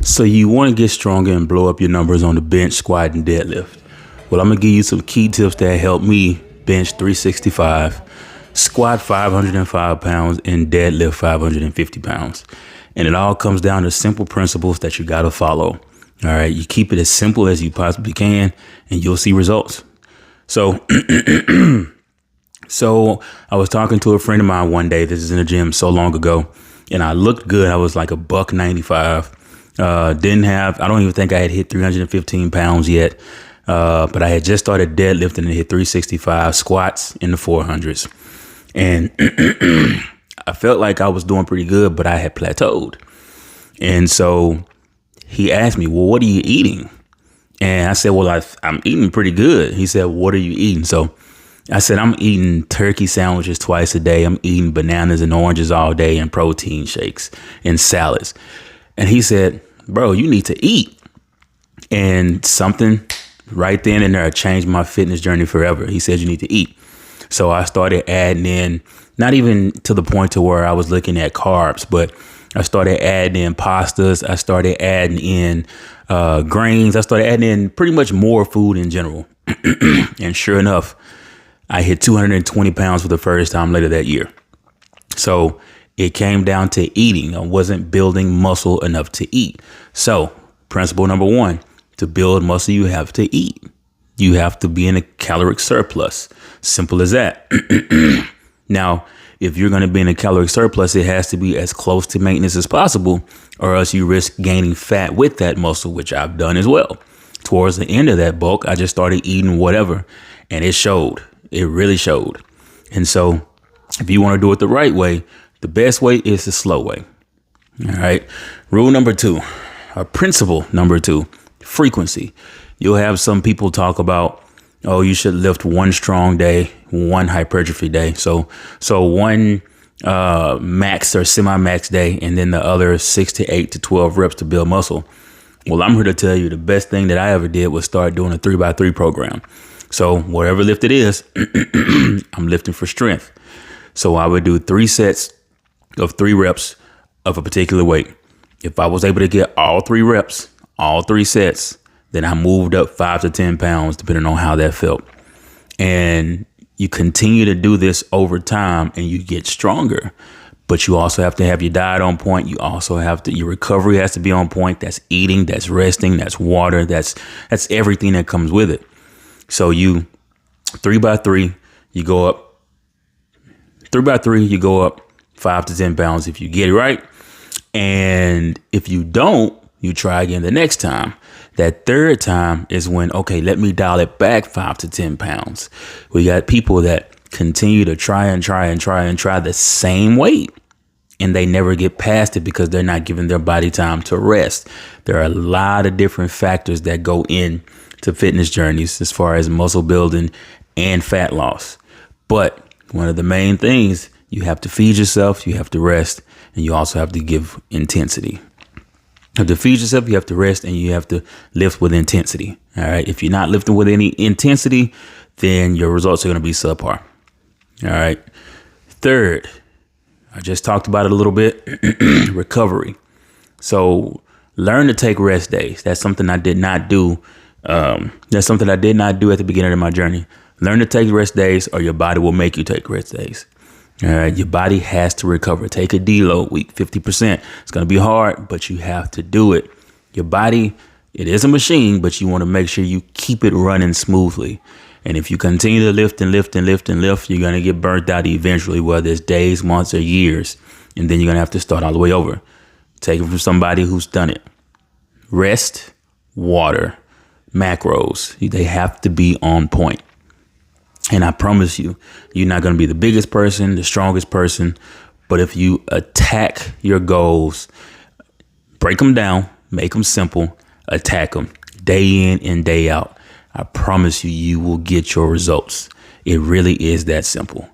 So you want to get stronger and blow up your numbers on the bench, squat, and deadlift. Well, I'm going to give you some key tips that help me bench 365, squat 505 pounds, and deadlift 550 pounds. And it all comes down to simple principles that you got to follow. All right. You keep it as simple as you possibly can, and you'll see results. So, I was talking to a friend of mine one day. This is in the gym so long ago, and I looked good. I was like a $195. I don't even think I had hit 315 pounds yet. But I had just started deadlifting and hit 365 squats in the 400s. And I felt like I was doing pretty good, but I had plateaued. And so he asked me, well, what are you eating? And I said, well, I'm eating pretty good. He said, what are you eating? So I said, I'm eating turkey sandwiches twice a day. I'm eating bananas and oranges all day and protein shakes and salads. And he said, bro, you need to eat. And something right then and there changed my fitness journey forever. He said, you need to eat. So I started adding in, not even to the point to where I was looking at carbs, but I started adding in pastas. I started adding in grains. I started adding in pretty much more food in general. And sure enough, I hit 220 pounds for the first time later that year. So it came down to eating. I wasn't building muscle enough to eat. So principle number one, to build muscle, you have to eat. You have to be in a caloric surplus. Simple as that. Now, if you're going to be in a caloric surplus, it has to be as close to maintenance as possible, or else you risk gaining fat with that muscle, which I've done as well. Towards the end of that bulk, I just started eating whatever, and it showed. It really showed. And so if you want to do it the right way, the best way is the slow way. All right. Rule number two, or principle number two, frequency. You'll have some people talk about, oh, you should lift one strong day, one hypertrophy day. So one max or semi-max day, and then the other 6 to 8 to 12 reps to build muscle. Well, I'm here to tell you the best thing that I ever did was start doing a 3x3 program. So whatever lift it is, I'm lifting for strength. So I would do 3 sets of 3 reps of a particular weight. If I was able to get all 3 reps, all 3 sets, then I moved up 5 to 10 pounds, depending on how that felt. And you continue to do this over time and you get stronger. But you also have to have your diet on point. You also have to, your recovery has to be on point. That's eating, that's resting, that's water, that's everything that comes with it. So you 3x3, you go up 3x3, you go up 5 to 10 pounds if you get it right. And if you don't, you try again the next time. That third time is when, okay, let me dial it back 5 to 10 pounds. We got people that continue to try the same weight, and they never get past it because they're not giving their body time to rest. There are a lot of different factors that go in to fitness journeys as far as muscle building and fat loss. But one of the main things, you have to feed yourself, you have to rest, and you also have to give intensity. You have to feed yourself, you have to rest, and you have to lift with intensity. All right. If you're not lifting with any intensity, then your results are going to be subpar. All right. Third, I just talked about it a little bit, recovery. So learn to take rest days. That's something I did not do. That's something I did not do at the beginning of my journey. Learn to take rest days, or your body will make you take rest days. All right. Your body has to recover. Take a deload week, 50%. It's going to be hard, but you have to do it. Your body, it is a machine, but you want to make sure you keep it running smoothly. And if you continue to lift and lift and lift and lift, you're going to get burnt out eventually, whether it's days, months, or years. And then you're going to have to start all the way over. Take it from somebody who's done it. Rest, water, macros. They have to be on point. And I promise you, you're not going to be the biggest person, the strongest person. But if you attack your goals, break them down, make them simple, attack them day in and day out, I promise you, you will get your results. It really is that simple.